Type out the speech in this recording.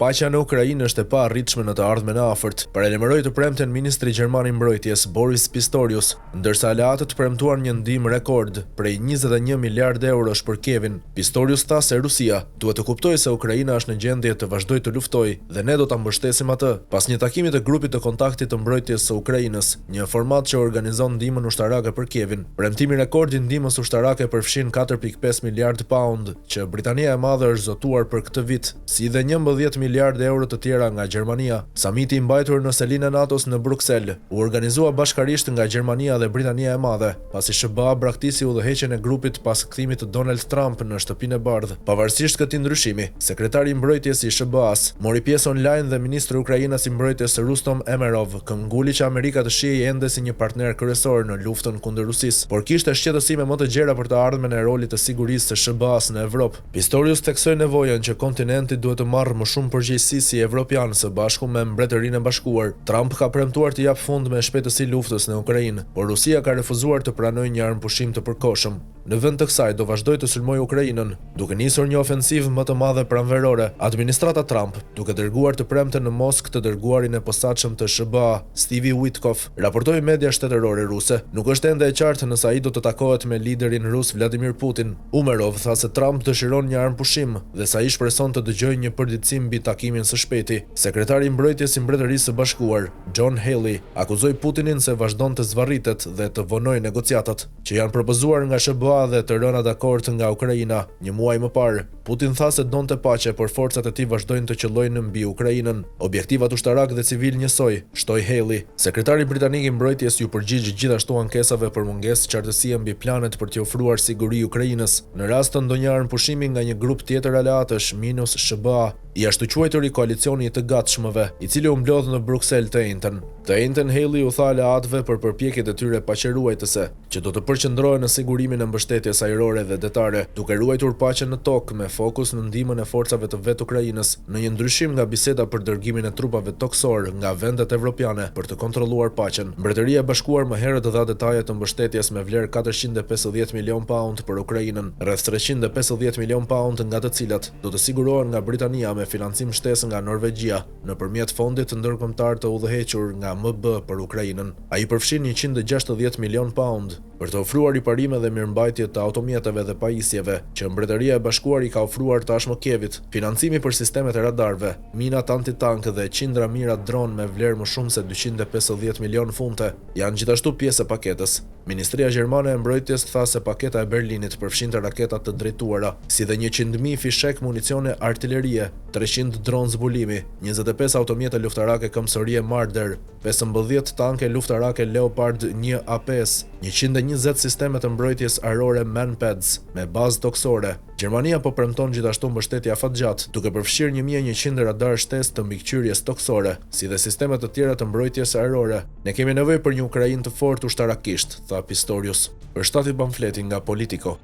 Paqja në Ukrainë është e pa arritshme në të ardhmen e afërt, paralajmëroi të premten ministri gjerman i mbrojtjes Boris Pistorius, ndërsa aleatët premtuan një ndihmë rekord prej 21 miliardë eurosh për Kievin. Pistorius tha se Rusia duhet të kuptojë se Ukraina është në gjendje të vazhdojë të luftojë dhe ne do ta mbështesim atë. Pas një takimi të grupit të kontaktit të mbrojtjes së Ukrainës, një format që organizon ndihmën ushtarake për Kievin, premtimi rekord i ndihmës ushtarake përfshin 4.5 miliardë pound që Britania e Madhe është zotuar për këtë vit, si dhe 11 miliardë euro të tjera nga Gjermania. Samiti i mbajtur në selinë e NATO-s në Bruksel u organizua bashkarisht nga Gjermania dhe Britania e Madhe, pasi SBA braktisi udhëheqjen e grupit pas kthimit të Donald Trump në Shtëpinë e Bardhë. Pavarësisht këtij ndryshimi, sekretari i mbrojtjes i SBA-s mori pjesë online dhe ministri i Ukrainës i mbrojtjes Rustom Umerov këmbguli që Amerika të shihej ende si një partner kryesor në luftën kundër Rusisë, por kishte shqetësime më të gjera për të ardhmen e rolit të sigurisë së SBA-s në Evropë. Pistorius theksoi nevojën që kontinenti duhet të marrë më shumë përgjegjësi si evropian së bashku me Mbretërinë e Bashkuar. Trump ka premtuar të japë fund me shpejtësi luftës në Ukrainë, por Rusia ka refuzuar të pranojë një armëpushim të përkohshëm. Në vend të kësaj do vazhdoj të sulmojë Ukrainën, duke nisur një ofensivë më të madhe pranverore. Administrata Trump, duke dërguar të premten në Moskë të dërguarin e posaçëm të SBA, Stevie Witkoff, raportoi media shtetërore ruse. Nuk është ende e qartë nëse ai do të takohet me liderin rus Vladimir Putin. Umerov tha se Trump dëshiron një armëpushim dhe sa i shpreson të dëgjojë një përditësim mbi takimin së shpejti. Sekretari i mbrojtjes i Mbretërisë së Bashkuar, John Haley, akuzoi Putinin se vazhdon të zvarritet dhe të vonojë negociatat që janë propozuar nga SBA dhe të rëna dakord nga Ukraina. Një muaj më parë, Putin tha se donte paqe, por forcat e tij vazhdojnë të qellojnë mbi Ukrainën. Objektivat ushtarak dhe civil njësoj, shtoi Haley. Sekretari britanik i mbrojtjes ju përgjigj gjithashtu ankesave për mungesë qartësie mbi planet për t'i ofruar siguri Ukrainës në rast të ndonjë armëpushimi nga një grup tjetër aleatësh minus SBA, i ashtu quajturi koalicioni të gatshmëve, i cili u mblodh në Bruksel të njëjtën Haley u tha aleatëve për përpjekjet e tyre paqëruajtëse, që do të përqendrohen në sigurimin e mbështetjes ajrore dhe detare, duke ruajtur paqen në tokë me fokus në ndihmën e forcave të vet Ukrainës, në një ndryshim nga biseda për dërgimin e trupave toksor nga vendet evropiane për të kontrolluar paqen. Mbretëria e Bashkuar më herët dha detaje të mbështetjes me vlerë 450 milion pound për Ukrainën, rreth 350 milion pound nga të cilat do të sigurohen nga Britania me financim shtesë nga Norvegjia nëpërmjet fondit ndërkombëtar të udhëhequr nga MB për Ukrainën. Ai përfshin 160 milion pound për të ofruar riparime dhe mirëmbajtje të automjeteve dhe pajisjeve që Mbretëria e Bashkuar i ka ofruar tashmë Kievit, financimi për sistemet e radarëve, minat antitank dhe qindra mira dron me vlerë më shumë se 250 milion funte janë gjithashtu pjesë e paketës. Ministria Gjermane e Mbrojtjes tha se paketa e Berlinit përfshinte raketa të drejtuara, si dhe 100.000 fishek municione artillerie, 300 dronë zbulimi, 25 automjete luftarake këmbësorie Marder, 15 tanke luftarake Leopard 1 APS, 120 sisteme të mbrojtjes ajrore Manpads me bazë toksore. Gjermania po premton gjithashtu mbështetje afatgjatë, duke përfshirë 1100 radar shtesë të mbikëqyrjes toksore, si dhe sisteme të tjera të mbrojtjes ajrore. Ne kemi nevojë për një Ukrainë të fortë ushtarakisht, tha Pistorius. Për shtati pamfleti nga Politico.